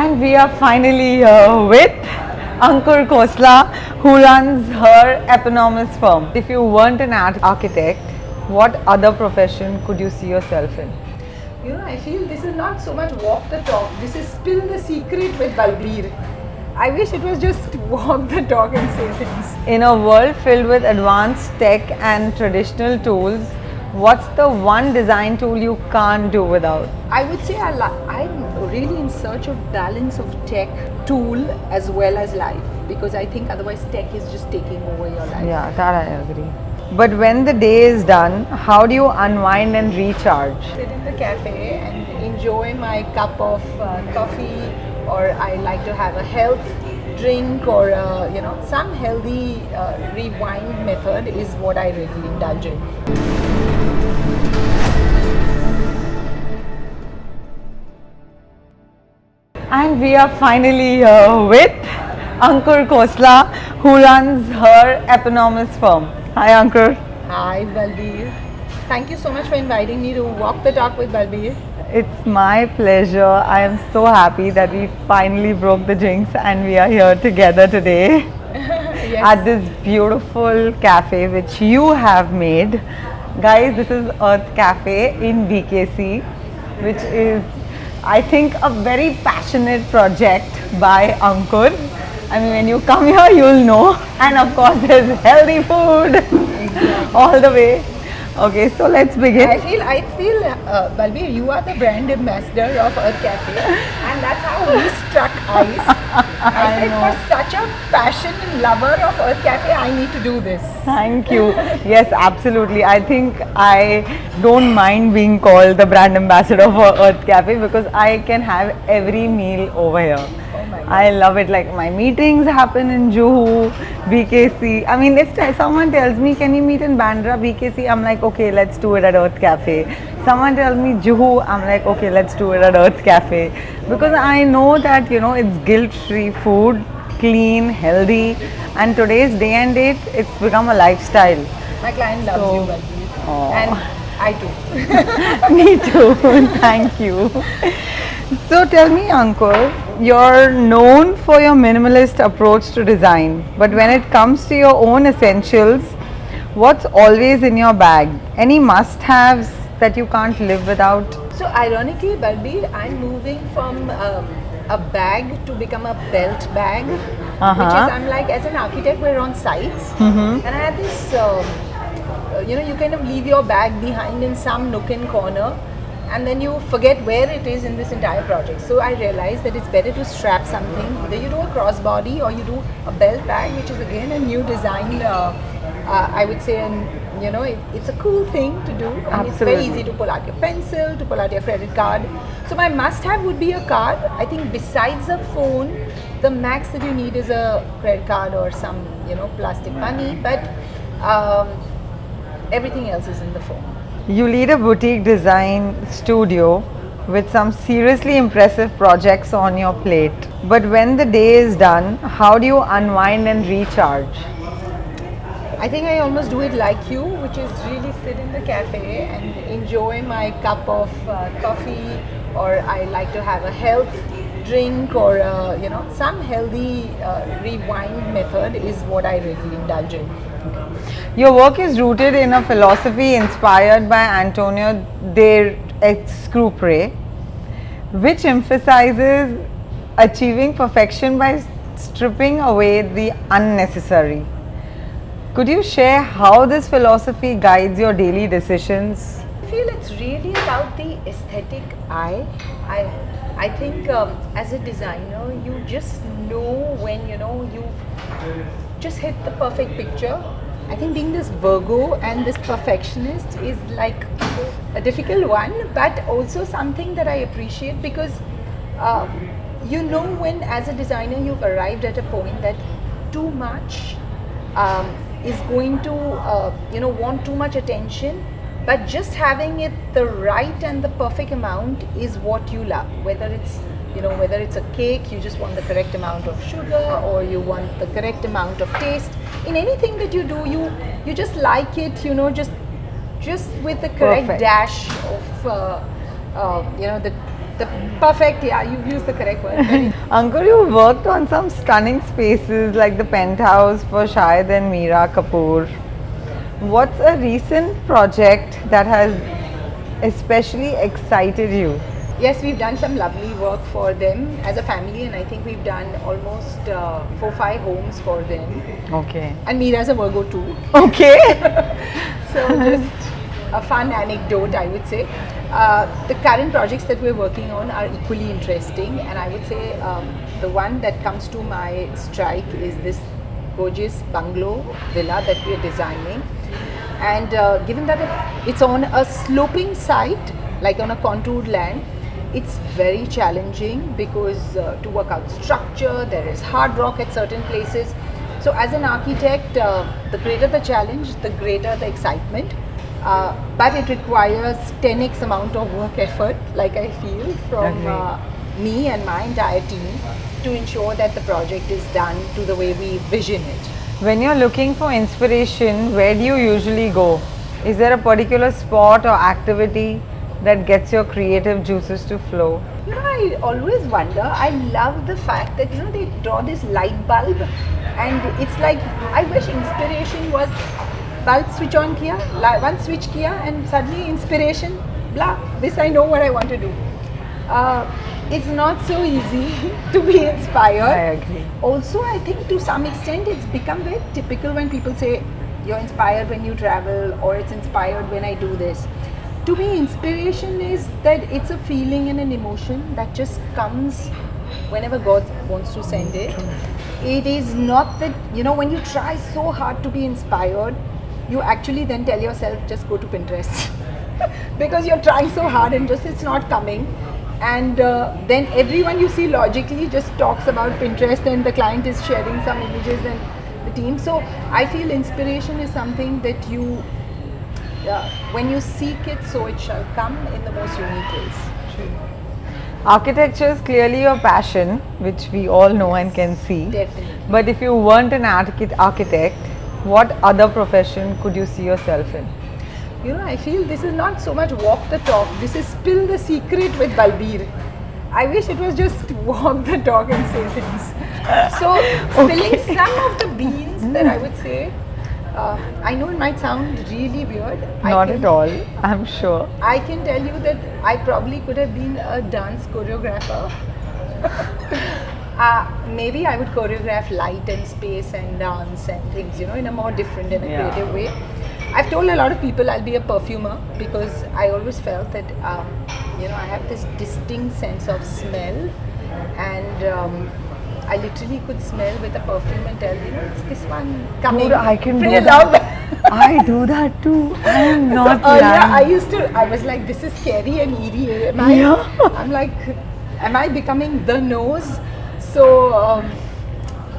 And we are finally here with Ankur Khosla, who runs her eponymous firm. If you weren't an architect, what other profession could you see yourself in? You know, I feel this is not so much walk the talk. This is spill the secret with Balbir. I wish it was just walk the talk and say things. In a world filled with advanced tech and traditional tools, what's the one design tool you can't do without? I would say I'm really in search of balance of tech, tool as well as life, because I think otherwise tech is just taking over your life. Yeah, that I agree. But when the day is done, how do you unwind and recharge? Sit in the cafe and enjoy my cup of coffee, or I like to have a health drink, or some healthy rewind method is what I really indulge in. And we are finally here with Ankur Khosla, who runs her eponymous firm. Hi Ankur. Hi Balbir. Thank you so much for inviting me to walk the talk with Balbir. It's my pleasure. I am so happy that we finally broke the jinx and we are here together today Yes. at this beautiful cafe which you have made. Guys, this is Earth Cafe in BKC, which is, I think, a very passionate project by Ankur. I mean, when you come here, you'll know. And of course, there's healthy food all the way. Okay, so let's begin. I feel, Balbir, you are the brand ambassador of Earth Cafe, and that's how we struck eyes. I said, for such a passion and lover of Earth Cafe, I need to do this. Thank you. Yes, absolutely. I think I don't mind being called the brand ambassador for Earth Cafe because I can have every meal over here. Oh my God. I love it. Like my meetings happen in Juhu, BKC. I mean, if someone tells me, can you meet in Bandra, BKC? I'm like, okay, let's do it at Earth Cafe. Someone tells me Juhu, I'm like, okay, let's do it at Earth Cafe. Because I know that, it's guilt-free food, clean, healthy. And today's day and date, it's become a lifestyle. My client loves you, Balbir. Aw. And I too. Me too. Thank you. So tell me, Ankur, you're known for your minimalist approach to design, but when it comes to your own essentials, what's always in your bag? Any must-haves that you can't live without? So ironically, Balbir, I'm moving from a bag to become a belt bag, which is, I'm like, as an architect, we're on sites, and I had this, you kind of leave your bag behind in some nook and corner, and then you forget where it is in this entire project. So I realized that it's better to strap something. Either you do a crossbody or you do a belt bag, which is again a new design. I would say, it's a cool thing to do, and it's very easy to pull out your pencil, to pull out your credit card. So my must-have would be a card. I think besides a phone, the max that you need is a credit card or some, plastic money. But everything else is in the phone. You lead a boutique design studio with some seriously impressive projects on your plate. But when the day is done, how do you unwind and recharge? I think I almost do it like you, which is really sit in the cafe and enjoy my cup of coffee, or I like to have a health drink, or some healthy rewind method is what I really indulge in. Your work is rooted in a philosophy inspired by Antonio de Exupéry, which emphasizes achieving perfection by stripping away the unnecessary. Could you share how this philosophy guides your daily decisions? I feel it's really about the aesthetic eye. I think as a designer, you just know when you've just hit the perfect picture. I think being this Virgo and this perfectionist is like a difficult one, but also something that I appreciate, because when as a designer you've arrived at a point that too much is going to want too much attention, but just having it the right and the perfect amount is what you love. Whether it's a cake, you just want the correct amount of sugar, or you want the correct amount of taste. In anything that you do, you just like it, just with the correct Perfect. dash of the The perfect, yeah, you've used the correct word. Very Ankur, you worked on some stunning spaces like the penthouse for Shahid and Meera Kapoor. What's a recent project that has especially excited you? Yes, we've done some lovely work for them as a family, and I think we've done almost 4-5 homes for them. Okay. And Meera's a Virgo too. Okay. So just a fun anecdote, I would say. The current projects that we're working on are equally interesting, and I would say the one that comes to my strike is this gorgeous bungalow villa that we are designing. And given that it's on a sloping site, like on a contoured land, it's very challenging because to work out structure, there is hard rock at certain places. So as an architect, the greater the challenge, the greater the excitement. But it requires 10x amount of work effort, like I feel, from me and my entire team to ensure that the project is done to the way we vision it. When you're looking for inspiration, where do you usually go? Is there a particular sport or activity that gets your creative juices to flow? You know, I always wonder, I love the fact that, you know, they draw this light bulb and it's like, I wish inspiration was bulb switch on kiya, one switch kiya and suddenly inspiration, blah, this I know what I want to do. It's not so easy to be inspired. I agree. Also, I think to some extent it's become very typical when people say you're inspired when you travel or it's inspired when I do this. To me, inspiration is that it's a feeling and an emotion that just comes whenever God wants to send it. It is not that, you know, when you try so hard to be inspired, you actually then tell yourself, just go to Pinterest. Because you're trying so hard and just it's not coming. And then everyone you see logically just talks about Pinterest and the client is sharing some images and the team. So I feel inspiration is something that you, when you seek it, so it shall come in the most unique ways. Architecture is clearly your passion, which we all know and can see. Definitely. But if you weren't an architect, what other profession could you see yourself in? You know, I feel this is not so much walk the talk, this is spill the secret with Balbir. I wish it was just walk the talk and say things. So, spilling some of the beans that I would say, I know it might sound really weird. Not at all, I'm sure. I can tell you that I probably could have been a dance choreographer. Maybe I would choreograph light and space and dance and things, you know, in a more different and a creative way. I've told a lot of people I'll be a perfumer because I always felt that, you know, I have this distinct sense of smell and I literally could smell with a perfume and tell, you know, it's this one coming. Dude, I can do pretty that. loud. I do that too. I am not Earlier, I was like, this is scary and eerie. I'm like, am I becoming the nose? So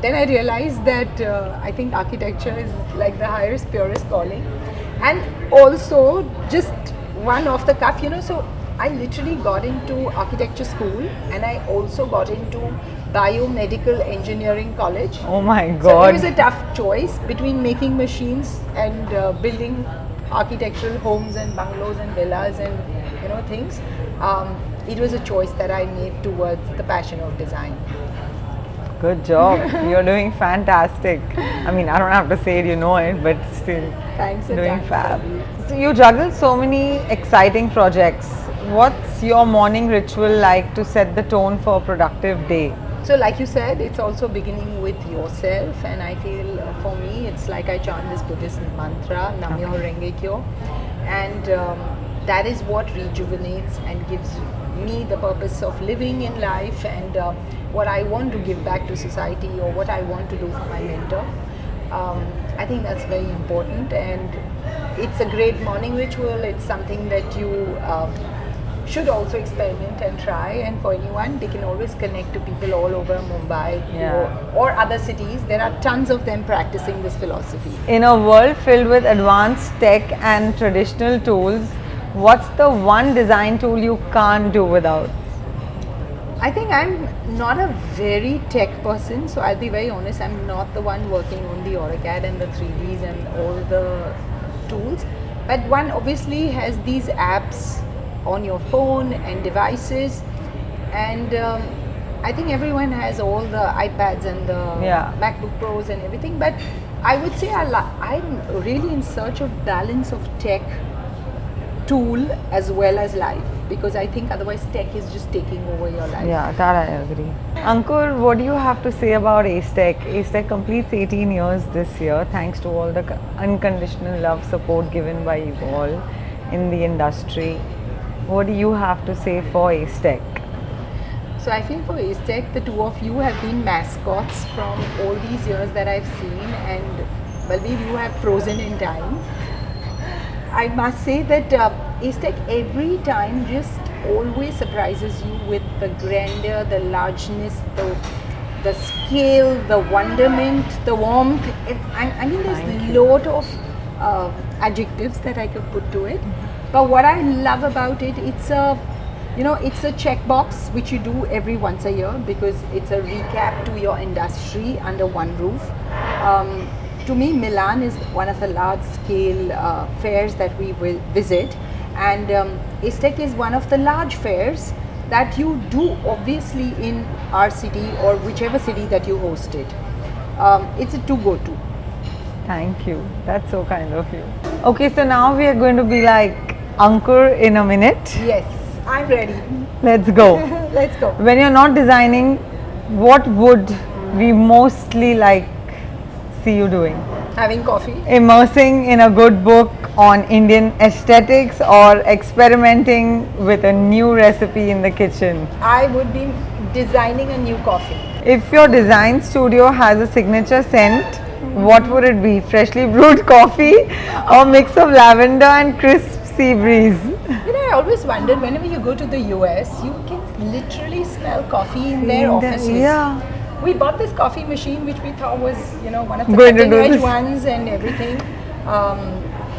then I realized that I think architecture is like the highest, purest calling. And also, just one off the cuff, you know, so I literally got into architecture school and I also got into biomedical engineering college. Oh my God. So it was a tough choice between making machines and building architectural homes and bungalows and villas and, you know, things. It was a choice that I made towards the passion of design. Good job. You're doing fantastic. I mean, I don't have to say it, you know it, but still. Thanks. Doing fab. So you juggle so many exciting projects. What's your morning ritual like to set the tone for a productive day? So like you said, it's also beginning with yourself, and I feel for me it's like I chant this Buddhist mantra, Namyo Renge Kyo, and that is what rejuvenates and gives me the purpose of living in life and what I want to give back to society or what I want to do for my mentor. I think that's very important, and it's a great morning ritual. It's something that you should also experiment and try, and for anyone, they can always connect to people all over Mumbai or other cities. There are tons of them practicing this philosophy. In a world filled with advanced tech and traditional tools, what's the one design tool you can't do without? I think I'm not a very tech person, so I'll be very honest, I'm not the one working on the AutoCAD and the 3Ds and all the tools, but one obviously has these apps on your phone and devices and I think everyone has all the iPads and the Yeah. MacBook Pros and everything. But I would say I'm really in search of balance of tech, tool as well as life, because I think otherwise tech is just taking over your life. Yeah, that I agree. Ankur, what do you have to say about Ace Tech? Ace Tech completes 18 years this year thanks to all the unconditional love support given by you all in the industry. What do you have to say for Ace Tech? So I feel for Ace Tech, the two of you have been mascots from all these years that I've seen, and Balbir, you have frozen in time. I must say that Ace Tech every time just always surprises you with the grandeur, the largeness, the scale, the wonderment, the warmth. I mean, there's a lot of adjectives that I could put to it. But what I love about it, it's a checkbox which you do every once a year because it's a recap to your industry under one roof. To me, Milan is one of the large-scale fairs that we will visit, and Ace Tech is one of the large fairs that you do obviously in our city or whichever city that you host it. It's a to-go-to. Thank you. That's so kind of you. Okay, so now we are going to be like Ankur in a minute. Yes, I'm ready. Let's go. Let's go. When you're not designing, what would we mostly like see you doing? Having coffee. Immersing in a good book on Indian aesthetics or experimenting with a new recipe in the kitchen? I would be designing a new coffee. If your design studio has a signature scent, what would it be? Freshly brewed coffee or mix of lavender and crisp sea breeze? You know, I always wondered whenever you go to the US, you can literally smell coffee in their offices. Yeah. We bought this coffee machine which we thought was, one of the Going to cutting do edge this. ones and everything.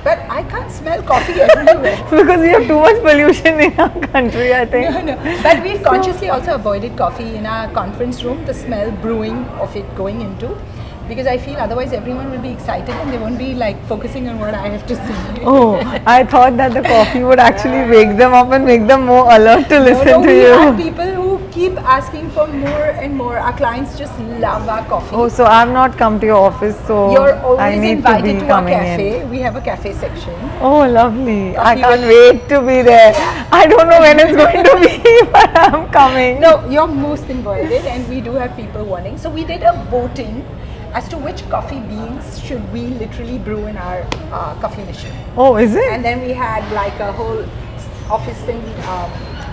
But I can't smell coffee everywhere. Because we have too much pollution in our country, I think. No. But we've consciously also avoided coffee in our conference room, the smell brewing of it going into. Because I feel otherwise everyone will be excited and they won't be like focusing on what I have to say. Oh, I thought that the coffee would actually wake them up and make them more alert to listen No, to we you. have people who keep asking for more and more. Our clients just love our coffee. Oh, so I've not come to your office, so You're I always need to invited be to our coming cafe. in. We have a cafe section. Oh, lovely. I Coffee can't with- wait to be there. I don't know when it's going to be, but I'm coming. No, you're most invited, and we do have people wanting. So we did a voting as to which coffee beans should we literally brew in our coffee machine. Oh, is it? And then we had like a whole office thing,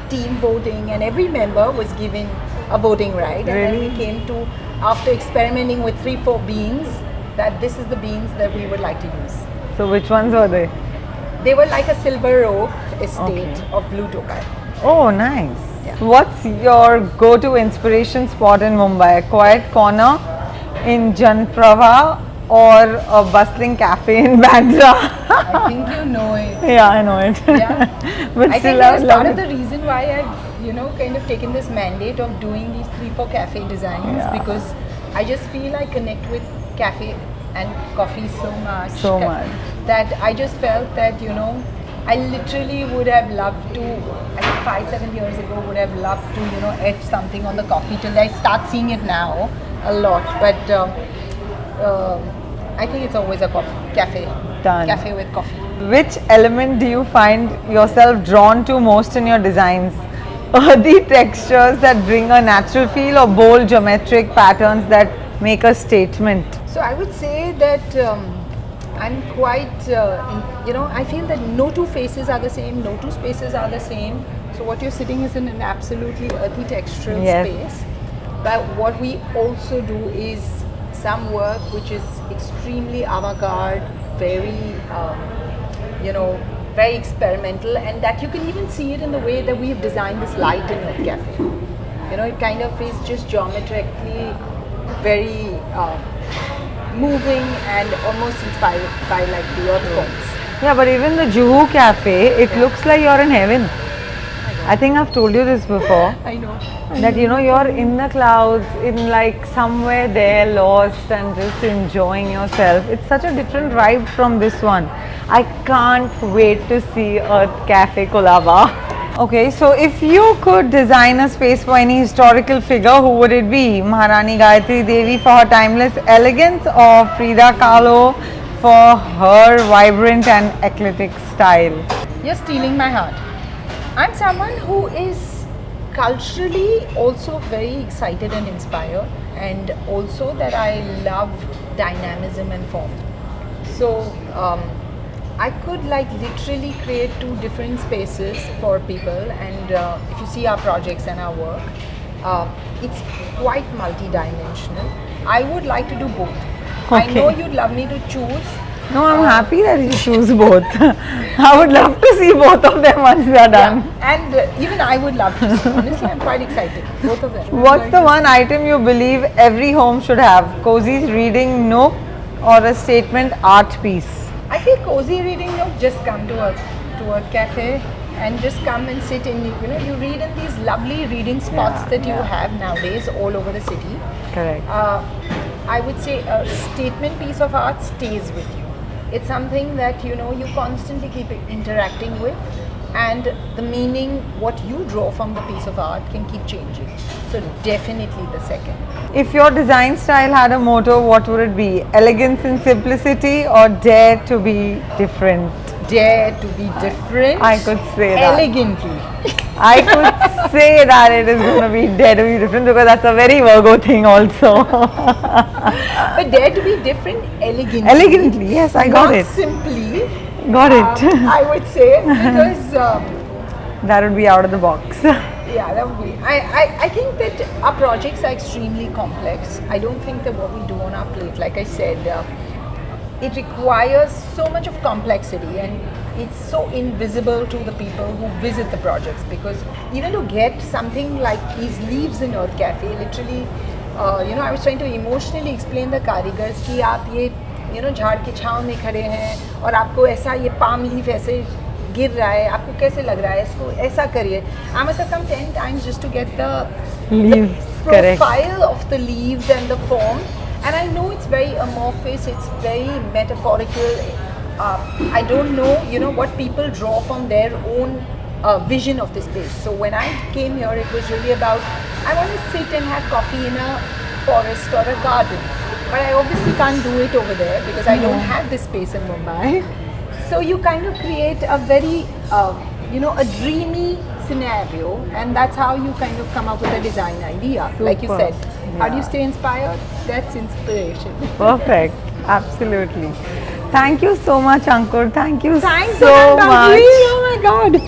team voting, and every member was given a voting right. And then Really? we came to, after experimenting with 3-4 beans, that this is the beans that we would like to use. So which ones were they? They were like a Silver Oak estate Okay. of Blue Tokai. Oh, nice. Yeah. What's your go-to inspiration spot in Mumbai? A quiet corner in Janprava or a bustling cafe in Bandra? I think you know it. Yeah, I know it. Yeah. But I still, think I that is would part love of it. the reason why I've, kind of taken this mandate of doing these 3-4 cafe designs, Yeah. because I just feel I connect with cafe and coffee so much. So much. That I just felt that, I literally would have loved to, I think 5-7 years ago, would have loved to, etch something on the coffee till I start seeing it now a lot. But I think it's always a cafe. Done. Cafe with coffee. Which element do you find yourself drawn to most in your designs? Earthy textures that bring a natural feel or bold geometric patterns that make a statement? So I would say that I'm quite, I feel that no two faces are the same, no two spaces are the same. So what you're sitting is in an absolutely earthy textural Yes. space. But what we also do is some work which is extremely avant-garde, very, very experimental, and that you can even see it in the way that we've designed this light in your cafe. It kind of is just geometrically very moving and almost inspired by like the earth forms. Yeah, but even the Juhu Cafe, it looks like you're in heaven. I think I've told you this before. I know. That you're in the clouds, in like somewhere there, lost and just enjoying yourself. It's such a different vibe from this one. I can't wait to see Earth Cafe Colaba. Okay, so if you could design a space for any historical figure, who would it be? Maharani Gayatri Devi for her timeless elegance, or Frida Kahlo for her vibrant and eclectic style? You're stealing my heart. I'm someone who is culturally also very excited and inspired, and also that I love dynamism and form. So I could like literally create two different spaces for people, and if you see our projects and our work, it's quite multi-dimensional. I would like to do both. I Okay. know you'd love me to choose. No, I'm happy that you choose both. I would love to see both of them once they are done. Yeah, and even I would love to see. Honestly, I'm quite excited. Both of them. What's the one item you believe every home should have? Cozy reading nook or a statement art piece? I feel cozy reading nook. Just come to a cafe and just come and sit in. You read in these lovely reading spots Yeah, that you yeah. have nowadays all over the city. Correct. I would say a statement piece of art stays with you. It's something that you constantly keep interacting with, and the meaning, what you draw from the piece of art, can keep changing. So definitely the second. If your design style had a motto, what would it be? Elegance and simplicity, or dare to be different? Dare to be different. I could say that. Elegantly. I could say that it is going to be dare to be different, because that's a very Virgo thing also. But dare to be different elegantly. Elegantly, yes, I got Not it. simply. Got it. I would say, because That would be out of the box. yeah, that would be. I think that our projects are extremely complex. I don't think that what we do on our plate, like I said, it requires so much of complexity, and it's so invisible to the people who visit the projects, because even to get something like these leaves in Earth Cafe, literally, I was trying to emotionally explain the karigars कि आप ये झाड़ की छांव में खड़े हैं और आपको ऐसा ये palm leaf ऐसे गिर रहा है, आपको कैसे लग रहा है, इसको ऐसा करिए. I must have come 10 times just to get the Leaves, correct. profile of the leaves and the form. And I know it's very amorphous, it's very metaphorical. I don't know, what people draw from their own vision of this place. So when I came here, it was really about, I want to sit and have coffee in a forest or a garden. But I obviously can't do it over there because I don't have this space in Mumbai. So you kind of create a very, a dreamy scenario, and that's how you kind of come up with a design idea. Like you Super. said, how do you Yeah. stay inspired? That's inspiration. Perfect. Absolutely. Thank you so much, Ankur. Thank you Thanks, so Anand much. Bhaji. Oh my God.